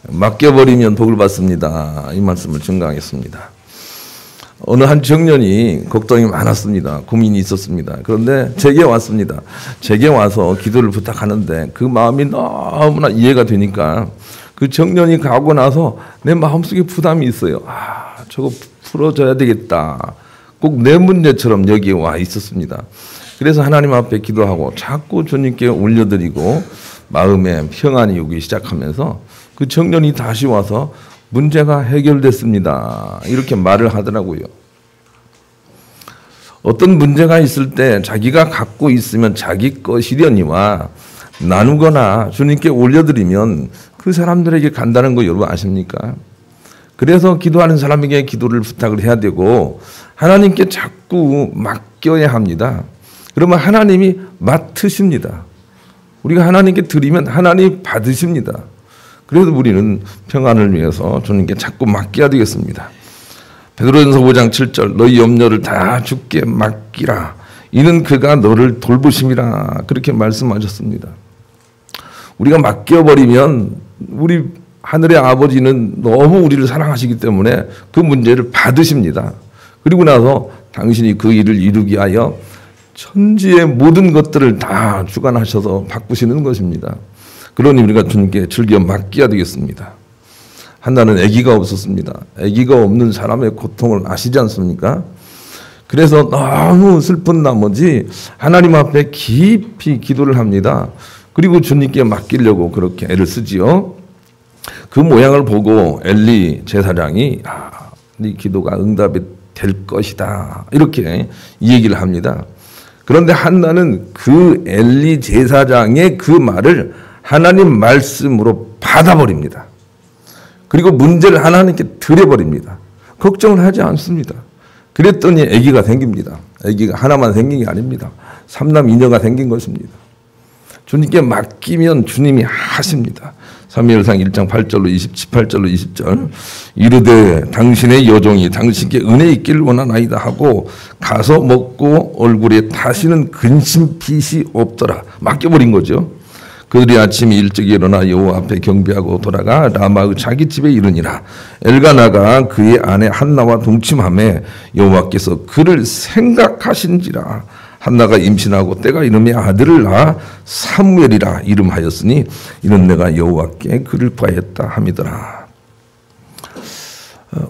맡겨버리면 복을 받습니다. 이 말씀을 증거하겠습니다. 어느 한 청년이 걱정이 많았습니다. 고민이 있었습니다. 그런데 제게 왔습니다. 제게 와서 기도를 부탁하는데 그 마음이 너무나 이해가 되니까 그 청년이 가고 나서 내 마음속에 부담이 있어요. 저거 풀어줘야 되겠다. 꼭 내 문제처럼 여기에 와 있었습니다. 그래서 하나님 앞에 기도하고 자꾸 주님께 올려드리고 마음에 평안이 오기 시작하면서 그 청년이 다시 와서 문제가 해결됐습니다. 이렇게 말을 하더라고요. 어떤 문제가 있을 때 자기가 갖고 있으면 자기 것이려니와 나누거나 주님께 올려드리면 그 사람들에게 간다는 거 여러분 아십니까? 그래서 기도하는 사람에게 기도를 부탁을 해야 되고 하나님께 자꾸 맡겨야 합니다. 그러면 하나님이 맡으십니다. 우리가 하나님께 드리면 하나님이 받으십니다. 그래서 우리는 평안을 위해서 주님께 자꾸 맡겨야 되겠습니다. 베드로전서 5장 7절 너희 염려를 다 주께 맡기라. 이는 그가 너를 돌보심이라. 그렇게 말씀하셨습니다. 우리가 맡겨버리면 우리 하늘의 아버지는 너무 우리를 사랑하시기 때문에 그 문제를 받으십니다. 그리고 나서 당신이 그 일을 이루기 위하여 천지의 모든 것들을 다 주관하셔서 바꾸시는 것입니다. 그러니 우리가 주님께 즐겨 맡겨야 되겠습니다. 한나는 아기가 없었습니다. 아기가 없는 사람의 고통을 아시지 않습니까? 그래서 너무 슬픈 나머지 하나님 앞에 깊이 기도를 합니다. 그리고 주님께 맡기려고 그렇게 애를 쓰지요. 그 모양을 보고 엘리 제사장이 네 기도가 응답이 될 것이다. 이렇게 이 얘기를 합니다. 그런데 한나는 그 엘리 제사장의 그 말을 하나님 말씀으로 받아버립니다. 그리고 문제를 하나님께 드려버립니다. 걱정을 하지 않습니다. 그랬더니 아기가 생깁니다. 아기가 하나만 생긴 게 아닙니다. 3남 2녀가 생긴 것입니다. 주님께 맡기면 주님이 하십니다. 사무엘상 1장 8절로 18절로 20절 이르되 당신의 여종이 당신께 은혜 있기를 원하나이다 하고 가서 먹고 얼굴에 다시는 근심 빛이 없더라. 맡겨버린 거죠. 그들이 아침에 일찍 일어나 여호와 앞에 경배하고 돌아가 라마의 자기 집에 이르니라. 엘가나가 그의 아내 한나와 동침하매 여호와께서 그를 생각하신지라. 한나가 임신하고 때가 이름에 아들을 낳아 사무엘이라 이름하였으니 이는 내가 여호와께 그를 구하였다 함이더라.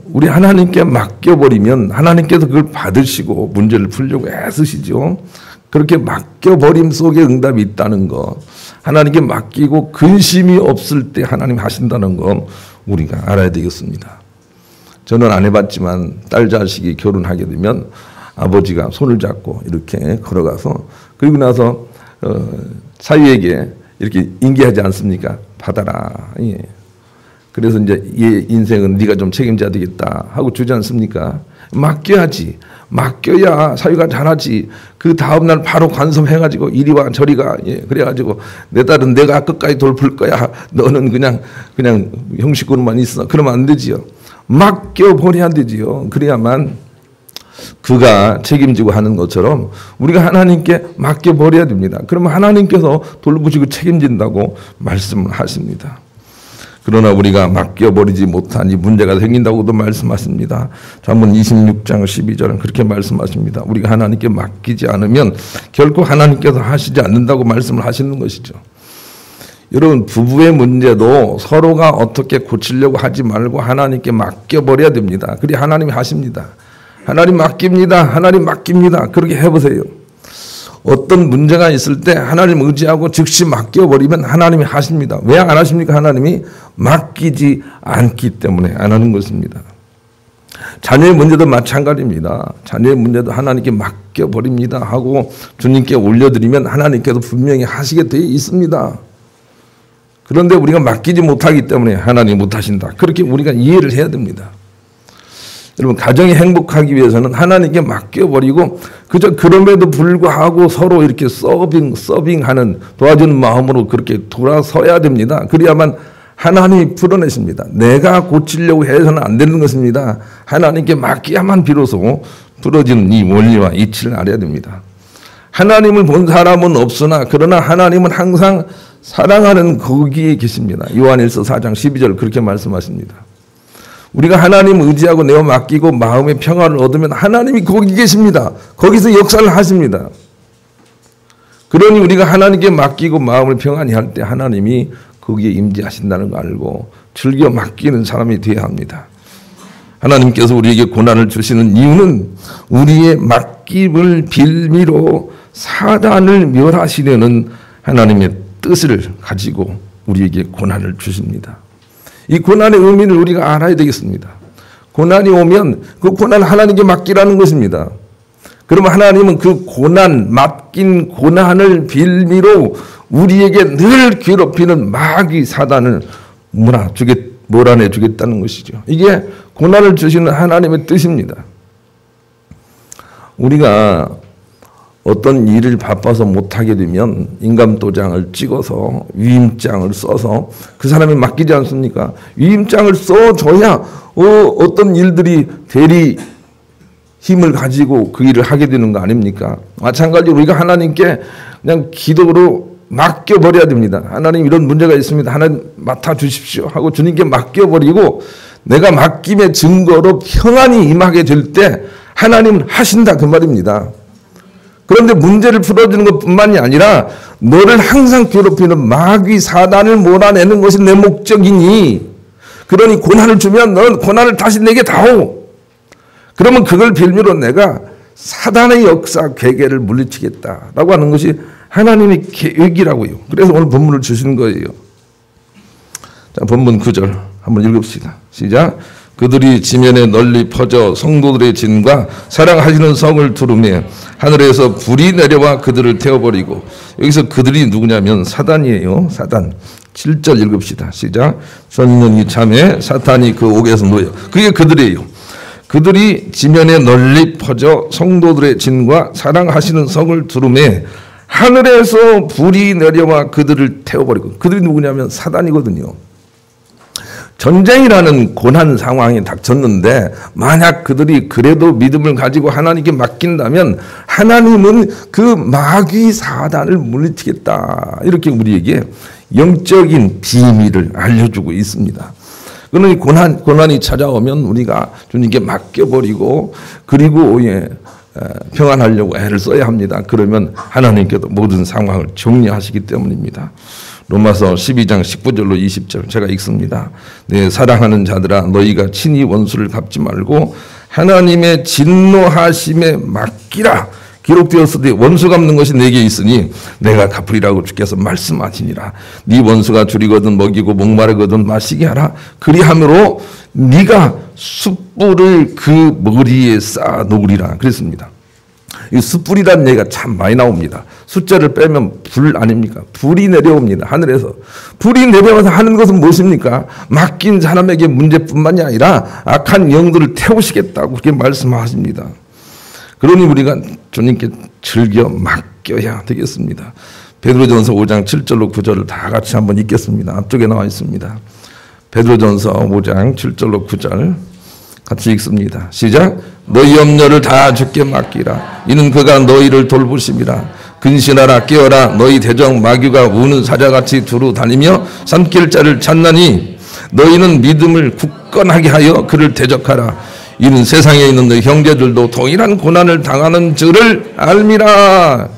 우리 하나님께 맡겨버리면 하나님께서 그걸 받으시고 문제를 풀려고 애쓰시죠. 그렇게 맡겨버림 속에 응답이 있다는 거, 하나님께 맡기고 근심이 없을 때 하나님 하신다는 거 우리가 알아야 되겠습니다. 저는 안 해봤지만 딸 자식이 결혼하게 되면 아버지가 손을 잡고 이렇게 걸어가서 그리고 나서 사위에게 이렇게 인계하지 않습니까? 받아라. 예. 그래서 이제 얘 인생은 네가 좀 책임져야 되겠다 하고 주지 않습니까? 맡겨야지. 맡겨야 사위가 잘하지. 그 다음날 바로 간섭해가지고 이리와 저리가. 예. 그래가지고 내 딸은 내가 끝까지 돌볼 거야. 너는 그냥 형식으로만 있어. 그러면 안 되지요. 맡겨버려야 되지요. 그래야만 그가 책임지고 하는 것처럼 우리가 하나님께 맡겨버려야 됩니다. 그러면 하나님께서 돌보시고 책임진다고 말씀을 하십니다. 그러나 우리가 맡겨버리지 못하니 문제가 생긴다고도 말씀하십니다. 잠언 26장 12절은 그렇게 말씀하십니다. 우리가 하나님께 맡기지 않으면 결코 하나님께서 하시지 않는다고 말씀을 하시는 것이죠. 여러분, 부부의 문제도 서로가 어떻게 고치려고 하지 말고 하나님께 맡겨버려야 됩니다. 그래야 하나님이 하십니다. 하나님 맡깁니다. 하나님 맡깁니다. 그렇게 해보세요. 어떤 문제가 있을 때 하나님 의지하고 즉시 맡겨버리면 하나님이 하십니다. 왜 안 하십니까? 하나님이 맡기지 않기 때문에 안 하는 것입니다. 자녀의 문제도 마찬가지입니다. 자녀의 문제도 하나님께 맡겨버립니다 하고 주님께 올려드리면 하나님께서 분명히 하시게 되어 있습니다. 그런데 우리가 맡기지 못하기 때문에 하나님이 못하신다. 그렇게 우리가 이해를 해야 됩니다. 여러분, 가정이 행복하기 위해서는 하나님께 맡겨버리고 그저 그럼에도 불구하고 서로 이렇게 서빙하는 도와주는 마음으로 그렇게 돌아서야 됩니다. 그래야만 하나님이 풀어내십니다. 내가 고치려고 해서는 안 되는 것입니다. 하나님께 맡겨야만 비로소 풀어지는 이 원리와 이치를 알아야 됩니다. 하나님을 본 사람은 없으나 그러나 하나님은 항상 사랑하는 거기에 계십니다. 요한일서 4장 12절 그렇게 말씀하십니다. 우리가 하나님 의지하고 내어 맡기고 마음의 평화를 얻으면 하나님이 거기 계십니다. 거기서 역사를 하십니다. 그러니 우리가 하나님께 맡기고 마음을 평안히 할 때 하나님이 거기에 임재하신다는 거 알고 즐겨 맡기는 사람이 되어야 합니다. 하나님께서 우리에게 고난을 주시는 이유는 우리의 맡김을 빌미로 사단을 멸하시려는 하나님의 뜻을 가지고 우리에게 고난을 주십니다. 이 고난의 의미를 우리가 알아야 되겠습니다. 고난이 오면 그 고난을 하나님께 맡기라는 것입니다. 그러면 하나님은 그 고난, 맡긴 고난을 빌미로 우리에게 늘 괴롭히는 마귀 사단을 몰아내주겠다는 것이죠. 이게 고난을 주시는 하나님의 뜻입니다. 우리가 어떤 일을 바빠서 못하게 되면 인감도장을 찍어서 위임장을 써서 그 사람이 맡기지 않습니까? 위임장을 써줘야 어떤 일들이 대리 힘을 가지고 그 일을 하게 되는 거 아닙니까? 마찬가지로 우리가 하나님께 그냥 기도로 맡겨버려야 됩니다. 하나님 이런 문제가 있습니다. 하나님 맡아주십시오 하고 주님께 맡겨버리고 내가 맡김의 증거로 평안이 임하게 될 때 하나님은 하신다 그 말입니다. 그런데 문제를 풀어주는 것뿐만이 아니라 너를 항상 괴롭히는 마귀 사단을 몰아내는 것이 내 목적이니 그러니 고난을 주면 넌 고난을 다시 내게 다오. 그러면 그걸 빌미로 내가 사단의 역사 괴계를 물리치겠다라고 하는 것이 하나님의 계획이라고요. 그래서 오늘 본문을 주시는 거예요. 자, 본문 9절 한번 읽읍시다. 시작. 그들이 지면에 널리 퍼져 성도들의 진과 사랑하시는 성을 두르며 하늘에서 불이 내려와 그들을 태워버리고, 여기서 그들이 누구냐면 사단이에요. 사단. 7절 읽읍시다. 시작. 선년이 참에 사탄이 그 옥에서 놓여. 그게 그들이에요. 그들이 지면에 널리 퍼져 성도들의 진과 사랑하시는 성을 두르며 하늘에서 불이 내려와 그들을 태워버리고. 그들이 누구냐면 사단이거든요. 전쟁이라는 고난 상황이 닥쳤는데 만약 그들이 그래도 믿음을 가지고 하나님께 맡긴다면 하나님은 그 마귀 사단을 물리치겠다. 이렇게 우리에게 영적인 비밀을 알려주고 있습니다. 그러니 고난이 찾아오면 우리가 주님께 맡겨버리고 그리고 평안하려고 애를 써야 합니다. 그러면 하나님께도 모든 상황을 정리하시기 때문입니다. 로마서 12장 19절로 20절 제가 읽습니다. 내 사랑하는 자들아 너희가 친히 원수를 갚지 말고 하나님의 진노하심에 맡기라. 기록되었으되 원수 갚는 것이 내게 있으니 내가 갚으리라고 주께서 말씀하시니라. 네 원수가 줄이거든 먹이고 목마르거든 마시게 하라. 그리함으로 네가 숯불을 그 머리에 쌓아 놓으리라 그랬습니다. 이 숯불이라는 얘기가 참 많이 나옵니다. 숫자를 빼면 불 아닙니까? 불이 내려옵니다. 하늘에서. 불이 내려와서 하는 것은 무엇입니까? 맡긴 사람에게 문제뿐만이 아니라 악한 영들을 태우시겠다고 그렇게 말씀하십니다. 그러니 우리가 주님께 즐겨 맡겨야 되겠습니다. 베드로전서 5장 7절로 9절을 다 같이 한번 읽겠습니다. 앞쪽에 나와 있습니다. 베드로전서 5장 7절로 9절 같이 읽습니다. 시작. 너희 염려를 다 주께 맡기라. 이는 그가 너희를 돌보심이라. 근신하라 깨어라. 너희 대적 마귀가 우는 사자같이 두루 다니며 삼킬 자를 찾나니 너희는 믿음을 굳건하게 하여 그를 대적하라. 이는 세상에 있는 너희 형제들도 동일한 고난을 당하는 줄을 알미라.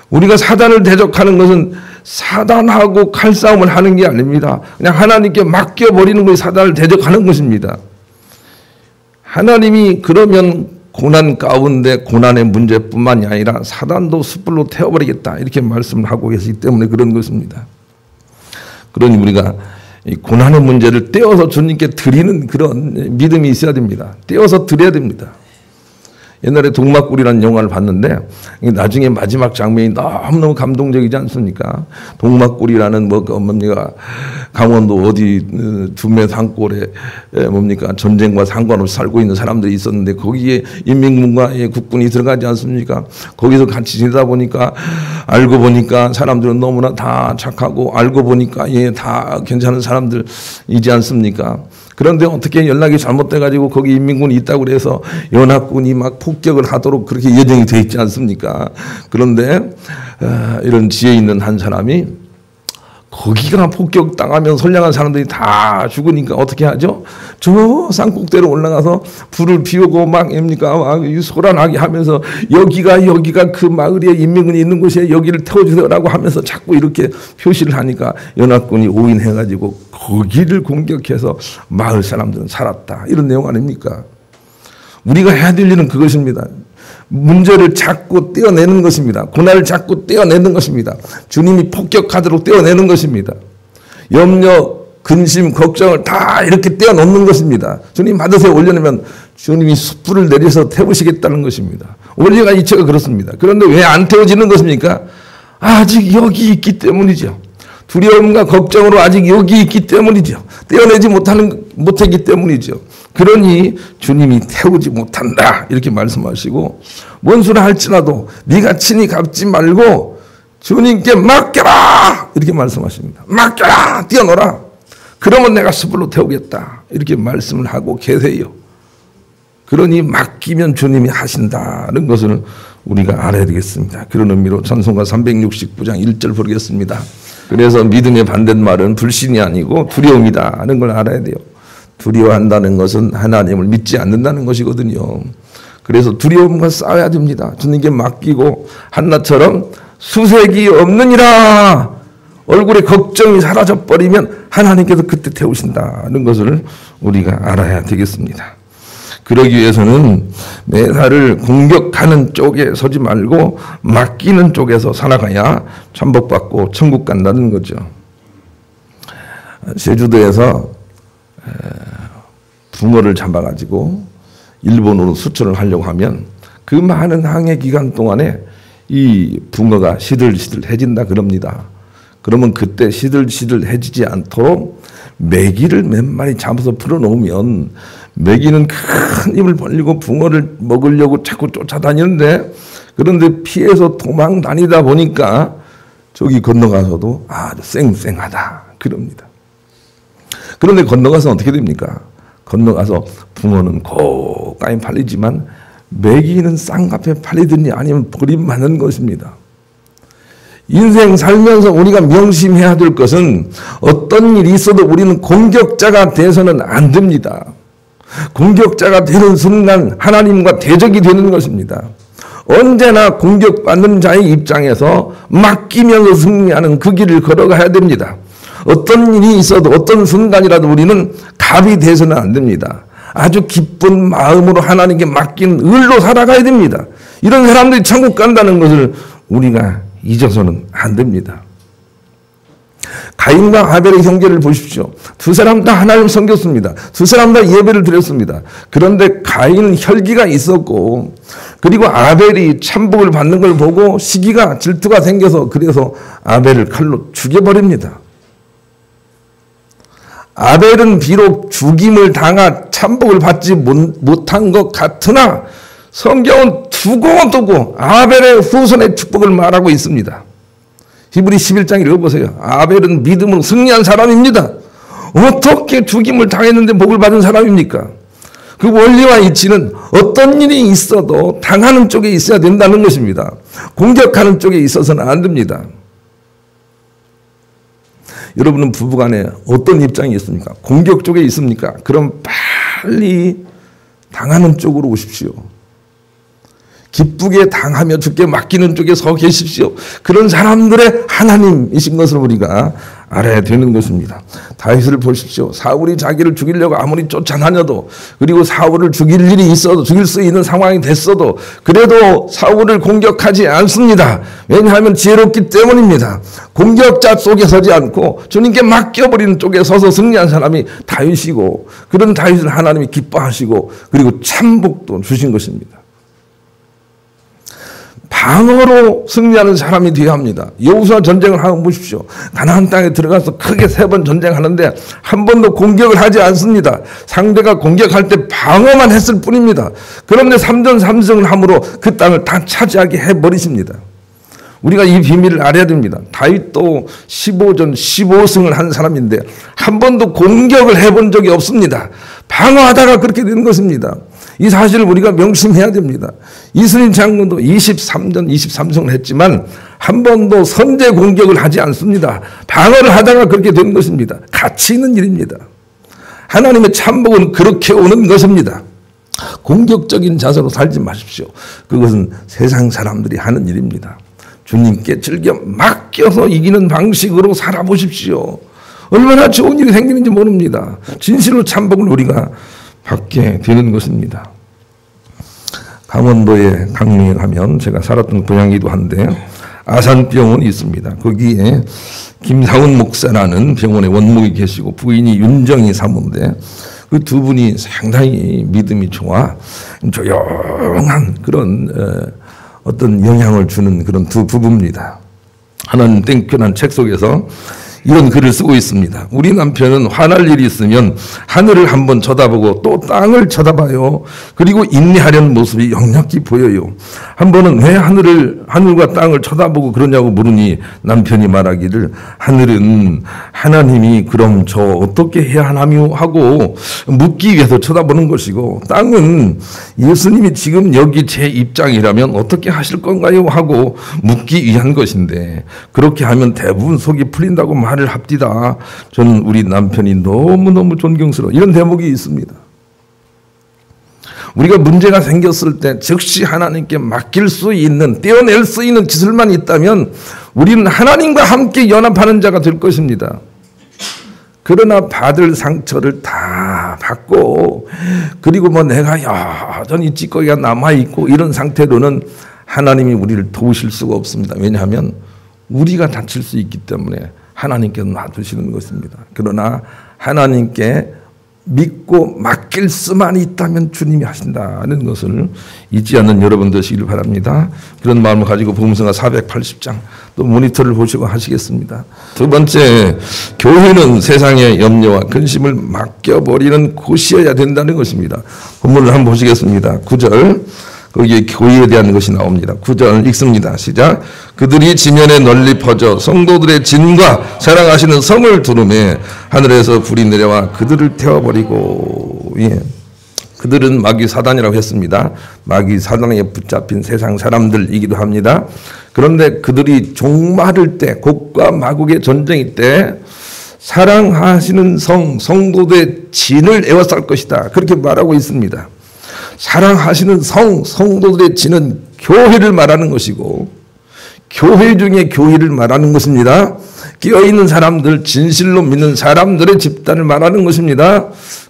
우리가 사단을 대적하는 것은 사단하고 칼싸움을 하는 게 아닙니다. 그냥 하나님께 맡겨버리는 것이 사단을 대적하는 것입니다. 하나님이 그러면 고난 가운데 고난의 문제뿐만이 아니라 사단도 숯불로 태워버리겠다 이렇게 말씀을 하고 계시기 때문에 그런 것입니다. 그러니 우리가 이 고난의 문제를 떼어서 주님께 드리는 그런 믿음이 있어야 됩니다. 떼어서 드려야 됩니다. 옛날에 동막골이라는 영화를 봤는데 나중에 마지막 장면이 너무너무 감동적이지 않습니까? 동막골이라는 뭡니까 강원도 어디 두메 산골에 뭡니까 전쟁과 상관없이 살고 있는 사람들이 있었는데 거기에 인민군과 국군이 들어가지 않습니까? 거기서 같이 지내다 보니까 알고 보니까 사람들은 너무나 다 착하고 알고 보니까 다 괜찮은 사람들이지 않습니까? 그런데 어떻게 연락이 잘못돼가지고 거기 인민군이 있다고 그래서 연합군이 막 폭격을 하도록 그렇게 예정이 돼 있지 않습니까? 그런데 이런 지혜 있는 한 사람이 거기가 폭격당하면 선량한 사람들이 다 죽으니까 어떻게 하죠? 저 산꼭대로 올라가서 불을 피우고 막 소란하게 하면서 여기가 그 마을에 인민군이 있는 곳에 여기를 태워주세요라고 하면서 자꾸 이렇게 표시를 하니까 연합군이 오인해가지고 거기를 공격해서 마을 사람들은 살았다. 이런 내용 아닙니까? 우리가 해야 될 일은 그것입니다. 문제를 자꾸 떼어내는 것입니다. 고난을 자꾸 떼어내는 것입니다. 주님이 폭격하도록 떼어내는 것입니다. 염려, 근심, 걱정을 다 이렇게 떼어놓는 것입니다. 주님 받으세요 올려놓으면 주님이 숯불을 내려서 태우시겠다는 것입니다. 원리가 이체가 그렇습니다. 그런데 왜 안 태워지는 것입니까? 아직 여기 있기 때문이죠. 두려움과 걱정으로 아직 여기 있기 때문이죠. 떼어내지 못했기 때문이죠. 그러니 주님이 태우지 못한다 이렇게 말씀하시고 원수를 할지라도 네가 친히 갚지 말고 주님께 맡겨라 이렇게 말씀하십니다. 맡겨라 뛰어놀아 그러면 내가 숯불로 태우겠다 이렇게 말씀을 하고 계세요. 그러니 맡기면 주님이 하신다는 것을 우리가 알아야 되겠습니다. 그런 의미로 찬송가 369장 1절 부르겠습니다. 그래서 믿음의 반대말은 불신이 아니고 두려움이다는 걸 알아야 돼요. 두려워한다는 것은 하나님을 믿지 않는다는 것이거든요. 그래서 두려움과 싸워야 됩니다. 주님께 맡기고 한나처럼 수색이 없느니라 얼굴에 걱정이 사라져버리면 하나님께서 그때 태우신다는 것을 우리가 알아야 되겠습니다. 그러기 위해서는 매사를 공격하는 쪽에 서지 말고 맡기는 쪽에서 살아가야 천복받고 천국 간다는 거죠. 제주도에서 붕어를 잡아가지고 일본으로 수출을 하려고 하면 그 많은 항해 기간 동안에 이 붕어가 시들시들해진다 그럽니다. 그러면 그때 시들시들해지지 않도록 메기를 몇 마리 잡아서 풀어놓으면 메기는 큰 입을 벌리고 붕어를 먹으려고 자꾸 쫓아다니는데 그런데 피해서 도망 다니다 보니까 저기 건너가서도 아주 쌩쌩하다 그럽니다. 그런데 건너가서 어떻게 됩니까? 건너가서 붕어는 고가히 팔리지만 메기는 쌍값에 팔리더니 아니면 버림받는 것입니다. 인생 살면서 우리가 명심해야 될 것은 어떤 일이 있어도 우리는 공격자가 돼서는 안 됩니다. 공격자가 되는 순간 하나님과 대적이 되는 것입니다. 언제나 공격받는 자의 입장에서 맡기면서 승리하는 그 길을 걸어가야 됩니다. 어떤 일이 있어도 어떤 순간이라도 우리는 갑이 돼서는 안 됩니다. 아주 기쁜 마음으로 하나님께 맡긴 을로 살아가야 됩니다. 이런 사람들이 천국 간다는 것을 우리가 잊어서는 안 됩니다. 가인과 아벨의 형제를 보십시오. 두 사람 다 하나님 섬겼습니다. 두 사람 다 예배를 드렸습니다. 그런데 가인은 혈기가 있었고 그리고 아벨이 참복을 받는 걸 보고 시기가 질투가 생겨서 그래서 아벨을 칼로 죽여버립니다. 아벨은 비록 죽임을 당하 참복을 받지 못한 것 같으나 성경은 두고 아벨의 후손의 축복을 말하고 있습니다. 히브리 11장 읽어보세요. 아벨은 믿음으로 승리한 사람입니다. 어떻게 죽임을 당했는데 복을 받은 사람입니까? 그 원리와 이치는 어떤 일이 있어도 당하는 쪽에 있어야 된다는 것입니다. 공격하는 쪽에 있어서는 안 됩니다. 여러분은 부부간에 어떤 입장이 있습니까? 공격 쪽에 있습니까? 그럼 빨리 당하는 쪽으로 오십시오. 기쁘게 당하며 주께 맡기는 쪽에 서 계십시오. 그런 사람들의 하나님이신 것을 우리가 알아야 되는 것입니다. 다윗을 보십시오. 사울이 자기를 죽이려고 아무리 쫓아다녀도 그리고 사울을 죽일 일이 있어도 죽일 수 있는 상황이 됐어도 그래도 사울을 공격하지 않습니다. 왜냐하면 지혜롭기 때문입니다. 공격자 속에 서지 않고 주님께 맡겨버리는 쪽에 서서 승리한 사람이 다윗이고 그런 다윗을 하나님이 기뻐하시고 그리고 참복도 주신 것입니다. 방어로 승리하는 사람이 되어야 합니다. 여호수아 전쟁을 한번 보십시오. 가나안 땅에 들어가서 크게 3번 전쟁하는데 한 번도 공격을 하지 않습니다. 상대가 공격할 때 방어만 했을 뿐입니다. 그런데 3전 3승을 함으로 그 땅을 다 차지하게 해버리십니다. 우리가 이 비밀을 알아야 됩니다. 다윗도 15전 15승을 한 사람인데 한 번도 공격을 해본 적이 없습니다. 방어하다가 그렇게 된 것입니다. 이 사실을 우리가 명심해야 됩니다. 이스라엘 장군도 23전 23승을 했지만 한 번도 선제 공격을 하지 않습니다. 방어를 하다가 그렇게 된 것입니다. 가치 있는 일입니다. 하나님의 참복은 그렇게 오는 것입니다. 공격적인 자세로 살지 마십시오. 그것은 세상 사람들이 하는 일입니다. 주님께 즐겨 맡겨서 이기는 방식으로 살아보십시오. 얼마나 좋은 일이 생기는지 모릅니다. 진실로 참복을 우리가 받게 되는 것입니다. 강원도에 강릉에 가면 제가 살았던 고향이기도 한데 아산병원이 있습니다. 거기에 김상훈 목사라는 병원의 원목이 계시고 부인이 윤정희 사모인데 그 두 분이 상당히 믿음이 좋아 조용한 그런 어떤 영향을 주는 그런 두 부부입니다. 하나는 땡큐라는 책 속에서 이런 글을 쓰고 있습니다. 우리 남편은 화날 일이 있으면 하늘을 한번 쳐다보고 또 땅을 쳐다봐요. 그리고 인내하려는 모습이 역력히 보여요. 한 번은 왜 하늘과 땅을 쳐다보고 그러냐고 물으니 남편이 말하기를 하늘은 하나님이 그럼 저 어떻게 해야 하나요? 하고 묻기 위해서 쳐다보는 것이고 땅은 예수님이 지금 여기 제 입장이라면 어떻게 하실 건가요? 하고 묻기 위한 것인데 그렇게 하면 대부분 속이 풀린다고 말을 합디다. 저는 우리 남편이 너무너무 존경스러워. 이런 대목이 있습니다. 우리가 문제가 생겼을 때 즉시 하나님께 맡길 수 있는 떼어낼 수 있는 기술만 있다면 우리는 하나님과 함께 연합하는 자가 될 것입니다. 그러나 받을 상처를 다 받고 그리고 뭐 내가 여전히 찌꺼기가 남아있고 이런 상태로는 하나님이 우리를 도우실 수가 없습니다. 왜냐하면 우리가 다칠 수 있기 때문에 하나님께서 놔두시는 것입니다. 그러나 하나님께 믿고 맡길 수만 있다면 주님이 하신다는 것을 잊지 않는 여러분 되시길 바랍니다. 그런 마음을 가지고 복음성가 480장 또 모니터를 보시고 하시겠습니다. 두 번째, 교회는 세상의 염려와 근심을 맡겨버리는 곳이어야 된다는 것입니다. 본문을 한번 보시겠습니다. 9절 거기에 교회에 대한 것이 나옵니다. 9절 읽습니다. 시작. 그들이 지면에 널리 퍼져 성도들의 진과 사랑하시는 성을 두루매 하늘에서 불이 내려와 그들을 태워버리고 그들은 마귀 사단이라고 했습니다. 마귀 사단에 붙잡힌 세상 사람들이기도 합니다. 그런데 그들이 종말을 때 곡과 마곡의 전쟁일 때 사랑하시는 성도들의 진을 에워쌀 것이다. 그렇게 말하고 있습니다. 사랑하시는 성도들의 진은 교회를 말하는 것이고 교회 중에 교회를 말하는 것입니다. 깨어있는 사람들, 진실로 믿는 사람들의 집단을 말하는 것입니다.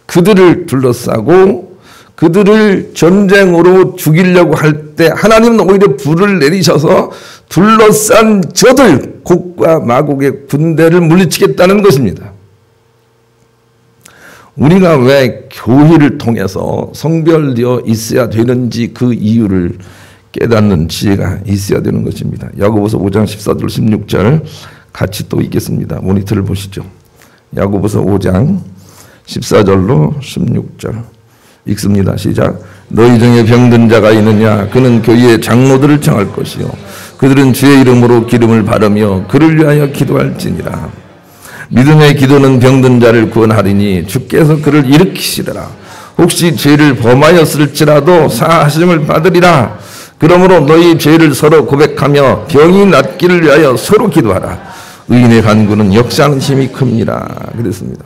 그들을 둘러싸고 그들을 전쟁으로 죽이려고 할 때 하나님은 오히려 불을 내리셔서 둘러싼 저들 곡과 마곡의 군대를 물리치겠다는 것입니다. 우리가 왜 교회를 통해서 성별되어 있어야 되는지 그 이유를 깨닫는 지혜가 있어야 되는 것입니다. 야고보서 5장 14절 16절 같이 또 읽겠습니다. 모니터를 보시죠. 야고보서 5장 14절로 16절 읽습니다. 시작. 너희 중에 병든 자가 있느냐? 그는 교회의 장로들을 청할 것이요 그들은 주의 이름으로 기름을 바르며 그를 위하여 기도할지니라. 믿음의 기도는 병든 자를 구원하리니 주께서 그를 일으키시더라. 혹시 죄를 범하였을지라도 사하심을 받으리라. 그러므로 너희 죄를 서로 고백하며 병이 낫기를 위하여 서로 기도하라. 의인의 간구는 역사하는 힘이 큽니다. 그랬습니다.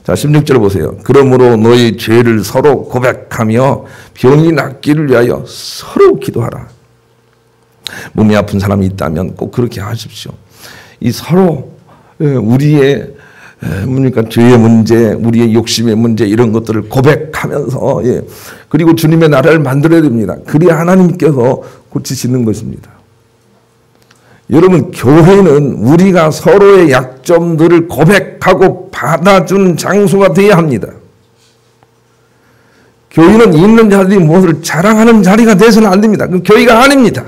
자, 16절 보세요. 그러므로 너희 죄를 서로 고백하며 병이 낫기를 위하여 서로 기도하라. 몸이 아픈 사람이 있다면 꼭 그렇게 하십시오. 이 서로 우리의 죄의 문제, 우리의 욕심의 문제 이런 것들을 고백하면서 그리고 주님의 나라를 만들어야 됩니다. 그래야 하나님께서 고치시는 것입니다. 여러분, 교회는 우리가 서로의 약점들을 고백하고 받아주는 장소가 되어야 합니다. 교회는 있는 자들이 무엇을 자랑하는 자리가 돼서는 안 됩니다. 그건 교회가 아닙니다.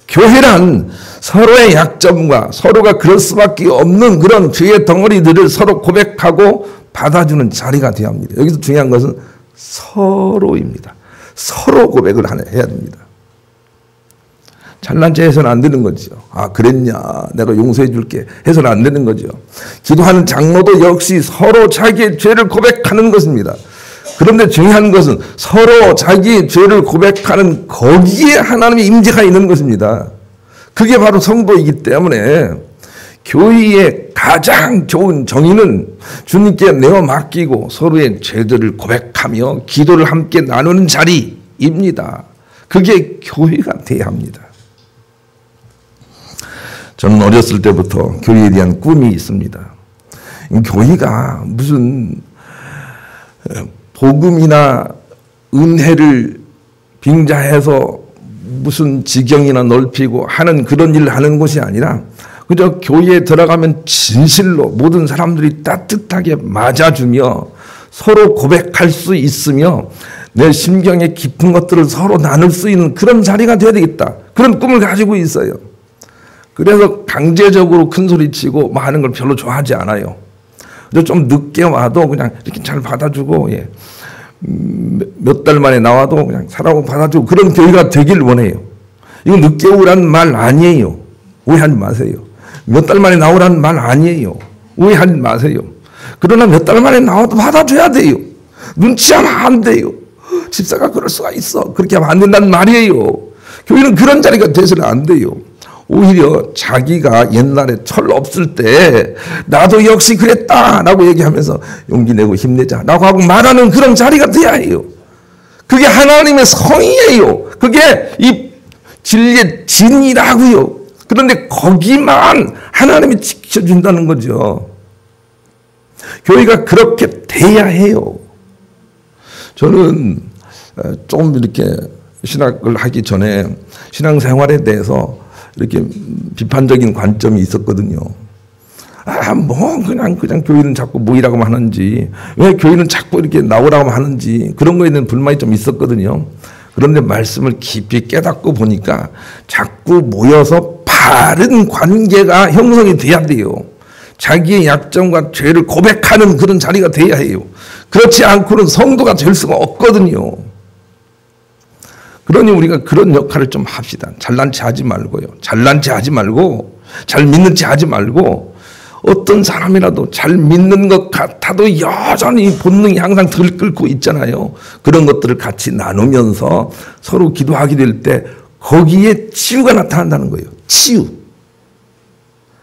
교회란 서로의 약점과 서로가 그럴 수밖에 없는 그런 죄의 덩어리들을 서로 고백하고 받아주는 자리가 되어야 합니다. 여기서 중요한 것은 서로입니다. 서로 고백을 해야 됩니다. 잘난 체 해서는 안 되는 거죠. 아, 그랬냐, 내가 용서해 줄게 해서는 안 되는 거죠. 기도하는 장로도 역시 서로 자기의 죄를 고백하는 것입니다. 그런데 중요한 것은 서로 자기의 죄를 고백하는 거기에 하나님의 임재가 있는 것입니다. 그게 바로 성도이기 때문에 교회의 가장 좋은 정의는 주님께 내어 맡기고 서로의 죄들을 고백하며 기도를 함께 나누는 자리입니다. 그게 교회가 돼야 합니다. 저는 어렸을 때부터 교회에 대한 꿈이 있습니다. 교회가 무슨 복음이나 은혜를 빙자해서 무슨 지경이나 넓히고 하는 그런 일을 하는 곳이 아니라 그저 교회에 들어가면 진실로 모든 사람들이 따뜻하게 맞아주며 서로 고백할 수 있으며 내 심경의 깊은 것들을 서로 나눌 수 있는 그런 자리가 되어야 되겠다. 그런 꿈을 가지고 있어요. 그래서 강제적으로 큰 소리치고 뭐 하는 걸 별로 좋아하지 않아요. 좀 늦게 와도 그냥 이렇게 잘 받아주고, 예. 몇 달 만에 나와도 그냥 사랑하고 받아주고 그런 교회가 되길 원해요. 이거 늦게 오라는 말 아니에요. 오해하지 마세요. 몇 달 만에 나오라는 말 아니에요. 오해하지 마세요. 그러나 몇 달 만에 나와도 받아줘야 돼요. 눈치하면 안 돼요. 집사가 그럴 수가 있어. 그렇게 하면 안 된다는 말이에요. 교회는 그런 자리가 돼서는 안 돼요. 오히려 자기가 옛날에 철 없을 때 나도 역시 그랬다라고 얘기하면서 용기 내고 힘내자라고 하고 말하는 그런 자리가 돼야 해요. 그게 하나님의 성이에요. 그게 이 진리의 진이라고요. 그런데 거기만 하나님이 지켜준다는 거죠. 교회가 그렇게 돼야 해요. 저는 좀 이렇게 신학을 하기 전에 신앙생활에 대해서 이렇게 비판적인 관점이 있었거든요. 아, 뭐 그냥 교회는 자꾸 모이라고 하는지, 왜 교회는 자꾸 이렇게 나오라고 하는지 그런 거에 대한 불만이 좀 있었거든요. 그런데 말씀을 깊이 깨닫고 보니까 자꾸 모여서 바른 관계가 형성이 돼야 돼요. 자기의 약점과 죄를 고백하는 그런 자리가 돼야 해요. 그렇지 않고는 성도가 될 수가 없거든요. 그러니 우리가 그런 역할을 좀 합시다. 잘난 체 하지 말고요. 잘난 체 하지 말고, 잘 믿는 체 하지 말고, 어떤 사람이라도 잘 믿는 것 같아도 여전히 본능이 항상 들끓고 있잖아요. 그런 것들을 같이 나누면서 서로 기도하게 될 때 거기에 치유가 나타난다는 거예요. 치유.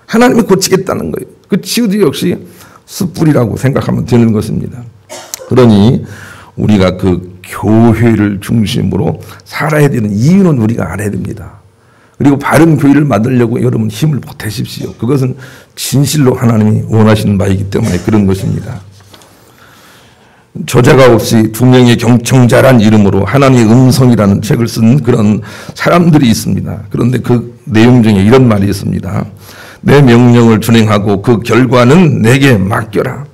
하나님이 고치겠다는 거예요. 그 치유도 역시 숯불이라고 생각하면 되는 것입니다. 그러니 우리가 그 교회를 중심으로 살아야 되는 이유는 우리가 알아야 됩니다. 그리고 바른 교회를 만들려고 여러분 힘을 보태십시오. 그것은 진실로 하나님이 원하시는 바이기 때문에 그런 것입니다. 저자가 없이 두 명의 경청자란 이름으로 하나님의 음성이라는 책을 쓴 그런 사람들이 있습니다. 그런데 그 내용 중에 이런 말이 있습니다. 내 명령을 준행하고 그 결과는 내게 맡겨라.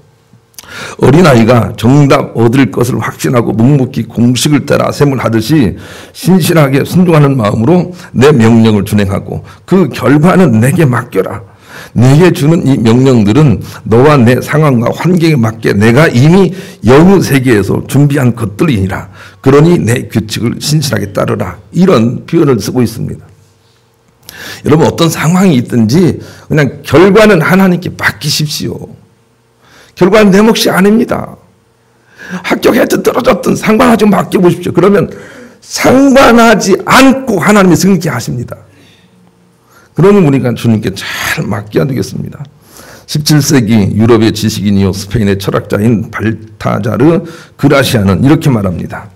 어린아이가 정답 얻을 것을 확신하고 묵묵히 공식을 따라 셈을 하듯이 신실하게 순종하는 마음으로 내 명령을 준행하고 그 결과는 내게 맡겨라. 내게 주는 이 명령들은 너와 내 상황과 환경에 맞게 내가 이미 영의 세계에서 준비한 것들이니라. 그러니 내 규칙을 신실하게 따르라. 이런 표현을 쓰고 있습니다. 여러분 어떤 상황이 있든지 그냥 결과는 하나님께 맡기십시오. 결과는 내 몫이 아닙니다. 합격했든 떨어졌든 상관하지 맡겨보십시오. 그러면 상관하지 않고 하나님이 승리케 하십니다. 그러니 우리가 주님께 잘 맡겨야 되겠습니다. 17세기 유럽의 지식인이요 스페인의 철학자인 발타자르 그라시아는 이렇게 말합니다.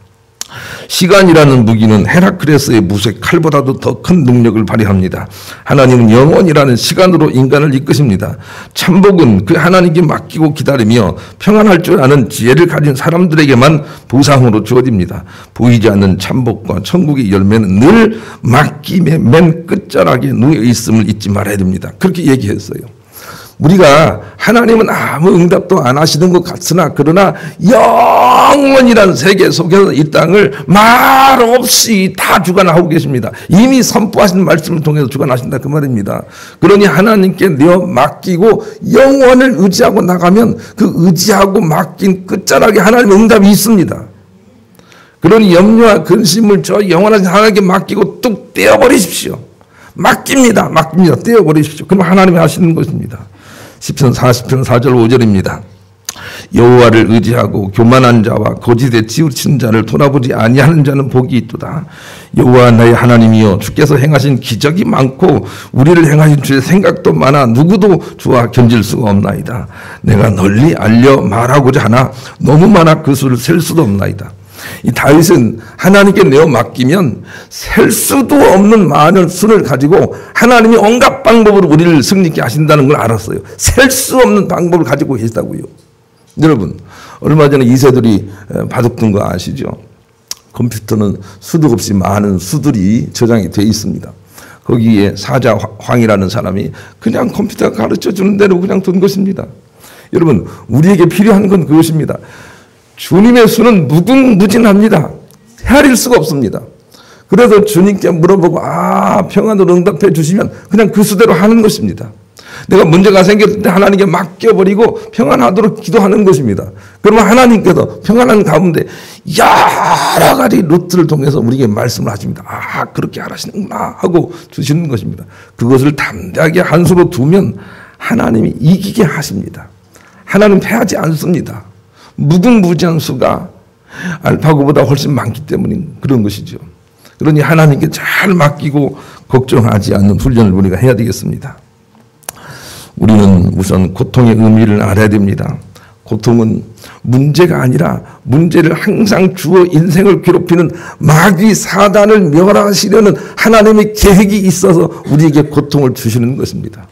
시간이라는 무기는 헤라클레스의 무쇠 칼보다도 더 큰 능력을 발휘합니다. 하나님은 영원이라는 시간으로 인간을 이끄십니다. 참복은 그 하나님께 맡기고 기다리며 평안할 줄 아는 지혜를 가진 사람들에게만 보상으로 주어집니다. 보이지 않는 참복과 천국의 열매는 늘 맡김의 맨 끝자락에 누워 있음을 잊지 말아야 됩니다. 그렇게 얘기했어요. 우리가 하나님은 아무 응답도 안 하시는 것 같으나 그러나 영원이라는 세계 속에서 이 땅을 말 없이 다 주관하고 계십니다. 이미 선포하신 말씀을 통해서 주관하신다 그 말입니다. 그러니 하나님께 내어 맡기고 영원을 의지하고 나가면 그 의지하고 맡긴 끝자락에 하나님의 응답이 있습니다. 그러니 염려와 근심을 저 영원하신 하나님께 맡기고 뚝 떼어버리십시오. 맡깁니다. 맡깁니다. 떼어버리십시오. 그럼 하나님이 하시는 것입니다. 시편 40편 4절 5절입니다. 여호와를 의지하고 교만한 자와 거짓에 치우친 자를 돌아보지 아니하는 자는 복이 있도다. 여호와 나의 하나님이여, 주께서 행하신 기적이 많고 우리를 행하신 주의 생각도 많아 누구도 주와 견질 수가 없나이다. 내가 널리 알려 말하고자 하나 너무 많아 그 수를 셀 수도 없나이다. 이 다윗은 하나님께 내어 맡기면 셀 수도 없는 많은 수를 가지고 하나님이 온갖 방법으로 우리를 승리케 하신다는 걸 알았어요. 셀 수 없는 방법을 가지고 계시다고요. 여러분, 얼마 전에 이세돌이 바둑둔 거 아시죠? 컴퓨터는 수도 없이 많은 수들이 저장이 되어 있습니다. 거기에 사자황이라는 사람이 그냥 컴퓨터가 가르쳐 주는 대로 그냥 둔 것입니다. 여러분, 우리에게 필요한 건 그것입니다. 주님의 수는 무궁무진합니다. 헤아릴 수가 없습니다. 그래서 주님께 물어보고 평안으로 응답해 주시면 그냥 그 수대로 하는 것입니다. 내가 문제가 생겼을 때 하나님께 맡겨버리고 평안하도록 기도하는 것입니다. 그러면 하나님께서 평안한 가운데 여러 가지 루트를 통해서 우리에게 말씀을 하십니다. 그렇게 하시는구나 하고 주시는 것입니다. 그것을 담대하게 한 수로 두면 하나님이 이기게 하십니다. 하나님 패하지 않습니다. 무궁무진한 수가 알파고보다 훨씬 많기 때문인 그런 것이죠. 그러니 하나님께 잘 맡기고 걱정하지 않는 훈련을 우리가 해야 되겠습니다. 우리는 우선 고통의 의미를 알아야 됩니다. 고통은 문제가 아니라 문제를 항상 주어 인생을 괴롭히는 마귀 사단을 멸하시려는 하나님의 계획이 있어서 우리에게 고통을 주시는 것입니다.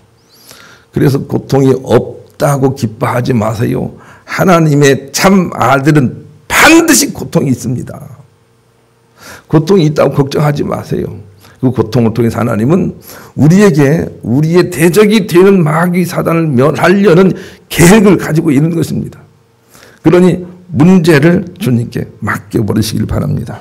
그래서 고통이 없다고 기뻐하지 마세요. 하나님의 참 아들은 반드시 고통이 있습니다. 고통이 있다고 걱정하지 마세요. 그 고통을 통해서 하나님은 우리에게 우리의 대적이 되는 마귀 사단을 멸하려는 계획을 가지고 있는 것입니다. 그러니 문제를 주님께 맡겨버리시길 바랍니다.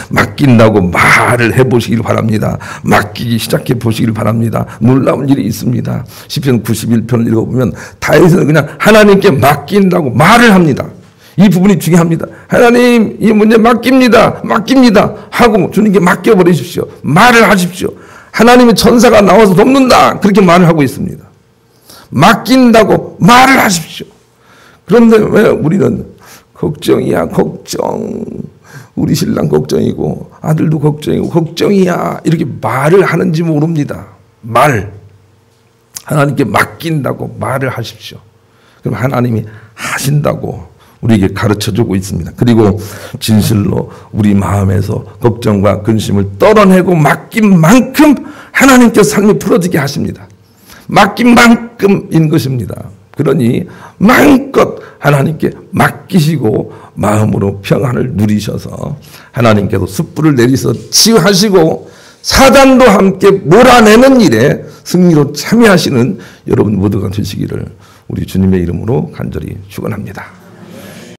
맡긴다고 말을 해보시길 바랍니다. 맡기기 시작해 보시길 바랍니다. 놀라운 일이 있습니다. 시편 91편을 읽어보면 다윗은 그냥 하나님께 맡긴다고 말을 합니다. 이 부분이 중요합니다. 하나님, 이 문제 맡깁니다. 하고 주님께 맡겨버리십시오. 말을 하십시오. 하나님의 천사가 나와서 돕는다. 그렇게 말을 하고 있습니다. 맡긴다고 말을 하십시오. 그런데 왜 우리는 걱정이야, 걱정. 우리 신랑 걱정이고 아들도 걱정이고 걱정이야. 이렇게 말을 하는지 모릅니다. 하나님께 맡긴다고 말을 하십시오. 그럼 하나님이 하신다고 우리에게 가르쳐주고 있습니다. 그리고 진실로 우리 마음에서 걱정과 근심을 떨어내고 맡긴 만큼 하나님께서 삶이 풀어지게 하십니다. 맡긴 만큼인 것입니다. 그러니 마음껏 하나님께 맡기시고 마음으로 평안을 누리셔서 하나님께서 숯불을 내리셔 치유하시고 사단도 함께 몰아내는 일에 승리로 참여하시는 여러분 모두가 되시기를 우리 주님의 이름으로 간절히 축원합니다.